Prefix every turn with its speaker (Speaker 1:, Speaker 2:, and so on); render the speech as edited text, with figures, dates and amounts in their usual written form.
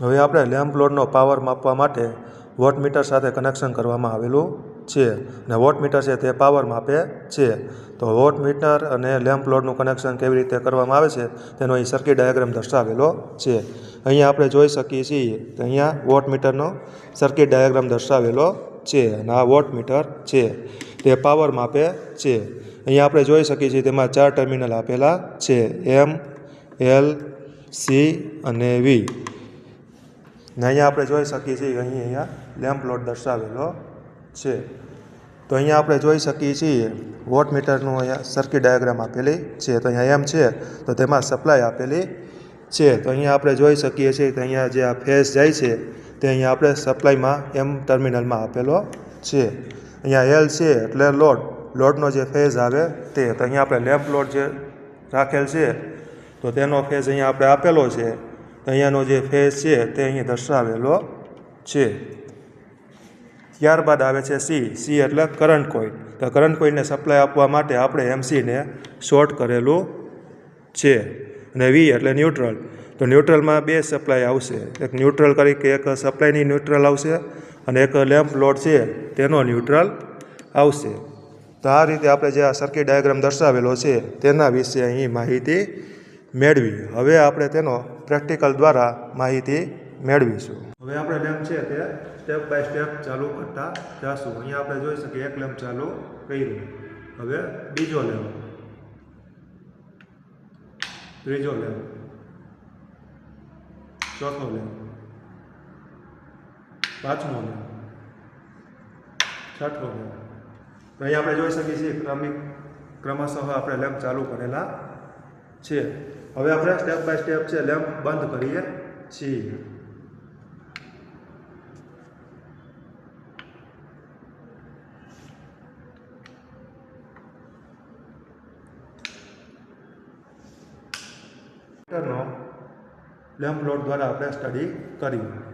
Speaker 1: હવે આપણે લેમ્પ લોડનો પાવર માપવા માટે વોટમીટર સાથે કનેક્શન કરવામાં આવેલું છે અને વોટમીટર છે તે પાવર માપે છે. તો વોટમીટર અને લેમ્પ લોડનું કનેક્શન કેવી રીતે કરવામાં આવે છે તેનો અહીં સર્કિટ ડાયાગ્રામ દર્શાવેલો છે. અહીંયા આપણે જોઈ શકીએ છીએ કે અહીંયા વોટમીટરનો સર્કિટ ડાયાગ્રામ દર્શાવેલો છે અને આ વોટમીટર છે તે પાવર માપે છે. અહીંયા આપણે જોઈ શકીએ છીએ તેમાં 4 ટર્મિનલ આપેલા છે, એમ, એલ, સી અને વી. ને અહીંયા આપણે જોઈ શકીએ છીએ અહીંયા લેમ્પ લોડ દર્શાવેલો છે. તો અહીંયા આપણે જોઈ શકીએ છીએ વોટમીટરનું અહીંયા સર્કિટ ડાયાગ્રામ આપેલી છે. તો અહીંયા એમ છે તો તેમાં સપ્લાય આપેલી છે. તો અહીંયા આપણે જોઈ શકીએ છીએ કે અહીંયા જે આ ફેઝ જાય છે તે અહીંયા આપણે સપ્લાયમાં એમ ટર્મિનલમાં આપેલો છે. અહીંયા એલ છે એટલે લોડનો જે ફેઝ આવે તે. તો અહીંયા આપણે લેમ્પ લોડ જે રાખેલ છે તો તેનો ફેઝ અહીંયા આપણે આપેલો છે. તો અહીંયાનો જે ફેઝ છે તે અહીં દર્શાવેલો છે. ત્યારબાદ આવે છે સી એટલે કરંટ કોઇલ. તો કરંટ કોઇલને સપ્લાય આપવા માટે આપણે એમસીને શોર્ટ કરેલું છે. અને વી એટલે ન્યુટ્રલ. તો ન્યુટ્રલમાં 2 સપ્લાય આવશે, એક ન્યુટ્રલ તરીકે એક સપ્લાયની ન્યુટ્રલ આવશે અને એક લેમ્પ લોડ છે તેનો ન્યુટ્રલ આવશે. તો આ રીતે આપણે જે આ સર્કિટ ડાયાગ્રામ દર્શાવેલો છે તેના વિશે અહીં માહિતી મેળવી. હવે આપણે તેનો પ્રેક્ટિકલ દ્વારા માહિતી મેળવીશું. હવે આપણે લેમ્પ છે તે સ્ટેપ બાય સ્ટેપ ચાલુ કરતા જઈશું. અહીંયા આપણે જોઈ શકીએ એક લેમ્પ ચાલુ કર્યું, હવે બીજો લેમ્પ, ત્રીજો લેમ્પ, ચોથો લેમ્પ, પાંચમો લેમ્પ, છઠ્ઠો લેમ્પ. તો અહીંયા આપણે જોઈ શકીએ છીએ ક્રમશઃ આપણે લેમ્પ ચાલુ કરેલા છે. હવે આપણે સ્ટેપ બાય સ્ટેપ છે લેમ્પ બંધ કરીએ છીએ. લેમ્પ લોડ દ્વારા આપણે સ્ટડી કર્યું.